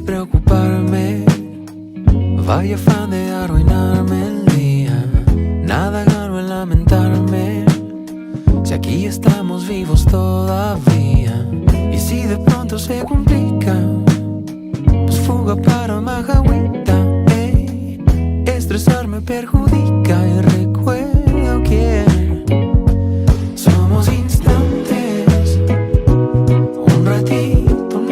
preocuparme, vaya afán de arruinarme el día. Nada gano en lamentarme, si aquí estamos vivos todavía. Y si de pronto se complica, pues fuga para Majagüita. Estresar me perjudica y